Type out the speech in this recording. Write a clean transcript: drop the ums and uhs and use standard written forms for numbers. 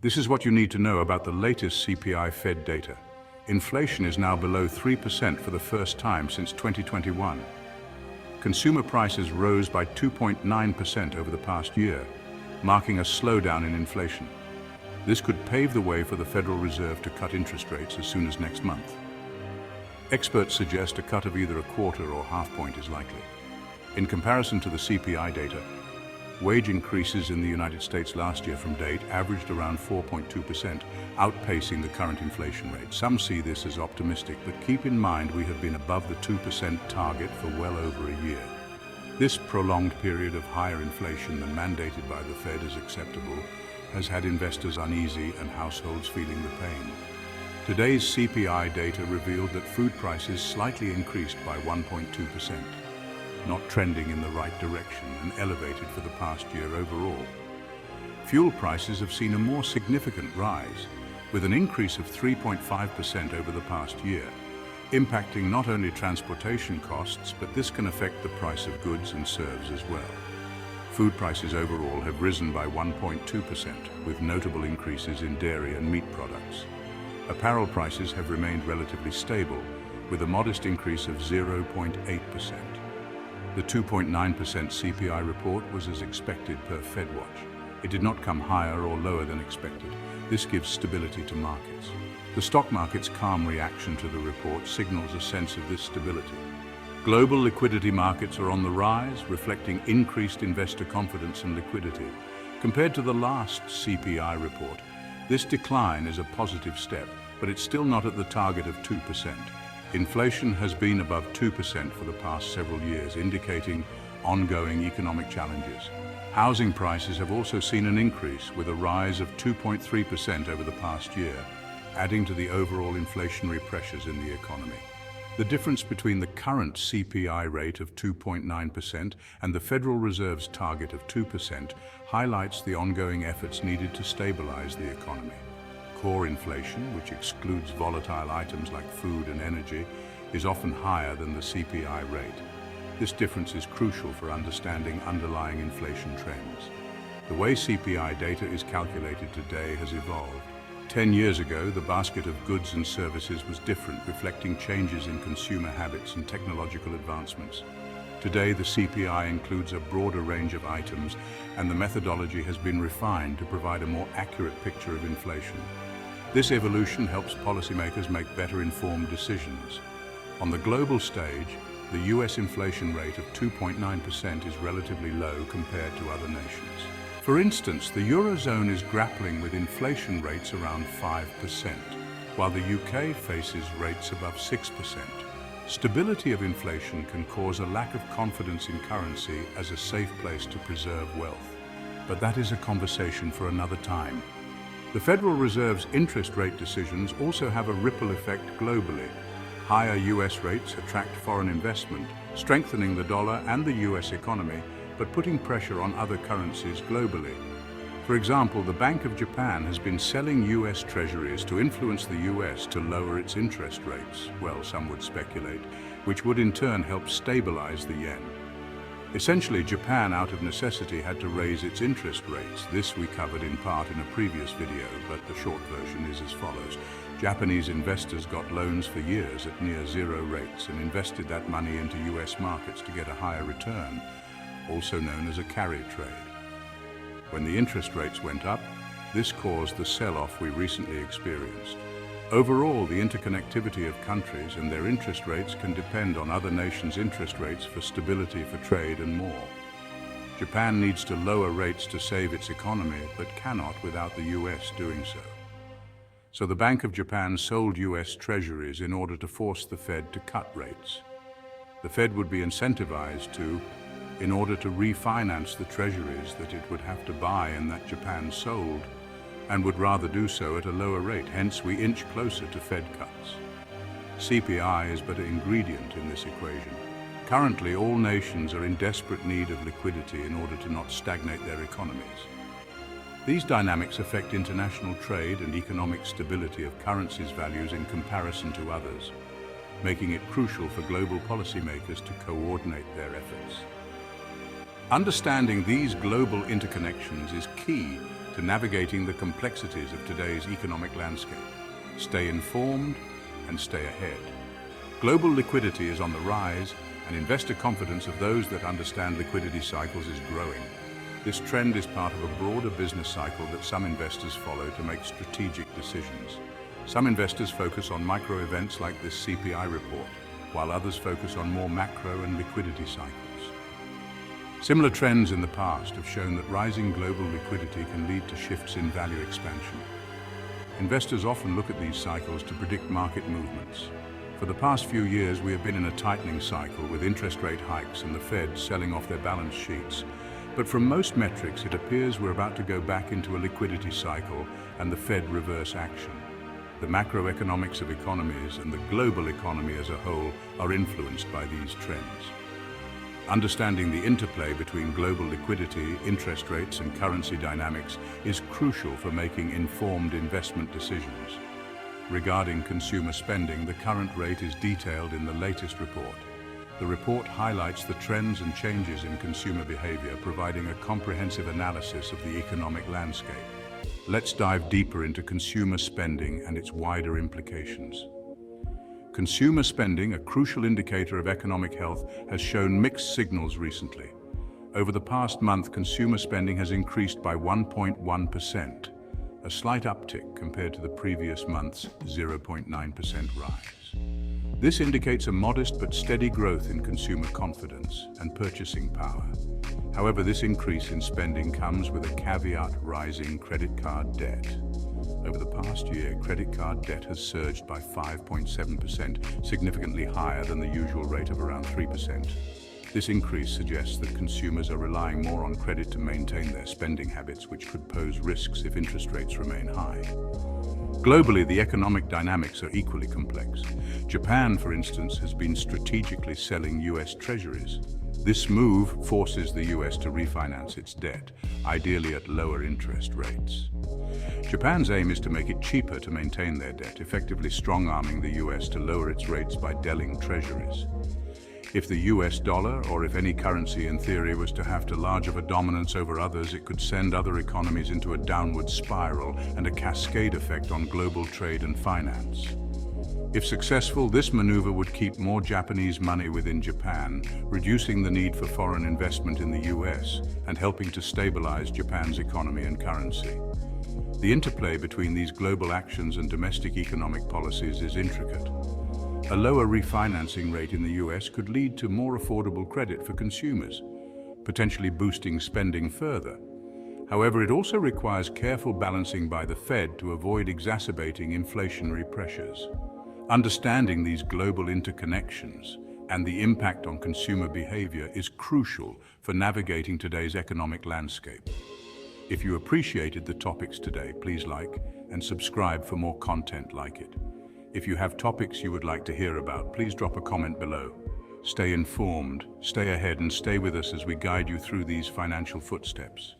This is what you need to know about the latest CPI Fed data. Inflation is now below 3% for the first time since 2021. Consumer prices rose by 2.9% over the past year, marking a slowdown in inflation. This could pave the way for the Federal Reserve to cut interest rates as soon as next month. Experts suggest a cut of either a quarter or half point is likely. In comparison to the CPI data, wage increases in the United States last year from date averaged around 4.2%, outpacing the current inflation rate. Some see this as optimistic, but keep in mind we have been above the 2% target for well over a year. This prolonged period of higher inflation than mandated by the Fed as acceptable has had investors uneasy and households feeling the pain. Today's CPI data revealed that food prices slightly increased by 1.2%. Not trending in the right direction and elevated for the past year overall. Fuel prices have seen a more significant rise, with an increase of 3.5% over the past year, impacting not only transportation costs, but this can affect the price of goods and serves as well. Food prices overall have risen by 1.2%, with notable increases in dairy and meat products. Apparel prices have remained relatively stable, with a modest increase of 0.8%. The 2.9% CPI report was as expected per FedWatch. It did not come higher or lower than expected. This gives stability to markets. The stock market's calm reaction to the report signals a sense of this stability. Global liquidity markets are on the rise, reflecting increased investor confidence and liquidity. Compared to the last CPI report, this decline is a positive step, but it's still not at the target of 2%. Inflation has been above 2% for the past several years, indicating ongoing economic challenges. Housing prices have also seen an increase, with a rise of 2.3% over the past year, adding to the overall inflationary pressures in the economy. The difference between the current CPI rate of 2.9% and the Federal Reserve's target of 2% highlights the ongoing efforts needed to stabilize the economy. Core inflation, which excludes volatile items like food and energy, is often higher than the CPI rate. This difference is crucial for understanding underlying inflation trends. The way CPI data is calculated today has evolved. 10 years ago, the basket of goods and services was different, reflecting changes in consumer habits and technological advancements. Today, the CPI includes a broader range of items, and the methodology has been refined to provide a more accurate picture of inflation. This evolution helps policymakers make better informed decisions. On the global stage, the US inflation rate of 2.9% is relatively low compared to other nations. For instance, the Eurozone is grappling with inflation rates around 5%, while the UK faces rates above 6%. Stability of inflation can cause a lack of confidence in currency as a safe place to preserve wealth. But that is a conversation for another time. The Federal Reserve's interest rate decisions also have a ripple effect globally. Higher US rates attract foreign investment, strengthening the dollar and the US economy, but putting pressure on other currencies globally. For example, the Bank of Japan has been selling US treasuries to influence the US to lower its interest rates, well, some would speculate, which would in turn help stabilize the yen. Essentially, Japan, out of necessity, had to raise its interest rates. This we covered in part in a previous video, but the short version is as follows. Japanese investors got loans for years at near zero rates and invested that money into US markets to get a higher return, also known as a carry trade. When the interest rates went up, this caused the sell-off we recently experienced. Overall, the interconnectivity of countries and their interest rates can depend on other nations' interest rates for stability, for trade, and more. Japan needs to lower rates to save its economy, but cannot without the US doing so. So the Bank of Japan sold US treasuries in order to force the Fed to cut rates. The Fed would be incentivized to, in order to refinance the treasuries that it would have to buy and that Japan sold, and would rather do so at a lower rate. Hence, we inch closer to Fed cuts. CPI is but an ingredient in this equation. Currently, all nations are in desperate need of liquidity in order to not stagnate their economies. These dynamics affect international trade and economic stability of currencies' values in comparison to others, making it crucial for global policymakers to coordinate their efforts. Understanding these global interconnections is key to navigating the complexities of today's economic landscape. Stay informed and stay ahead. Global liquidity is on the rise, and investor confidence of those that understand liquidity cycles is growing. This trend is part of a broader business cycle that some investors follow to make strategic decisions. Some investors focus on micro events like this CPI report, while others focus on more macro and liquidity cycles. Similar trends in the past have shown that rising global liquidity can lead to shifts in value expansion. Investors often look at these cycles to predict market movements. For the past few years, we have been in a tightening cycle with interest rate hikes and the Fed selling off their balance sheets. But from most metrics, it appears we're about to go back into a liquidity cycle and the Fed reverse action. The macroeconomics of economies and the global economy as a whole are influenced by these trends. Understanding the interplay between global liquidity, interest rates, and currency dynamics is crucial for making informed investment decisions. Regarding consumer spending, the current rate is detailed in the latest report. The report highlights the trends and changes in consumer behavior, providing a comprehensive analysis of the economic landscape. Let's dive deeper into consumer spending and its wider implications. Consumer spending, a crucial indicator of economic health, has shown mixed signals recently. Over the past month, consumer spending has increased by 1.1%, a slight uptick compared to the previous month's 0.9% rise. This indicates a modest but steady growth in consumer confidence and purchasing power. However, this increase in spending comes with a caveat: rising credit card debt. Over the past year, credit card debt has surged by 5.7%, significantly higher than the usual rate of around 3%. This increase suggests that consumers are relying more on credit to maintain their spending habits, which could pose risks if interest rates remain high. Globally, the economic dynamics are equally complex. Japan, for instance, has been strategically selling US treasuries. This move forces the US to refinance its debt, ideally at lower interest rates. Japan's aim is to make it cheaper to maintain their debt, effectively strong-arming the US to lower its rates by selling treasuries. If the US dollar, or if any currency in theory, was to have too large of a dominance over others, it could send other economies into a downward spiral and a cascade effect on global trade and finance. If successful, this maneuver would keep more Japanese money within Japan, reducing the need for foreign investment in the US and helping to stabilize Japan's economy and currency. The interplay between these global actions and domestic economic policies is intricate. A lower refinancing rate in the US could lead to more affordable credit for consumers, potentially boosting spending further. However, it also requires careful balancing by the Fed to avoid exacerbating inflationary pressures. Understanding these global interconnections and the impact on consumer behavior is crucial for navigating today's economic landscape. If you appreciated the topics today, please like and subscribe for more content like it. If you have topics you would like to hear about, please drop a comment below. Stay informed, stay ahead, and stay with us as we guide you through these financial footsteps.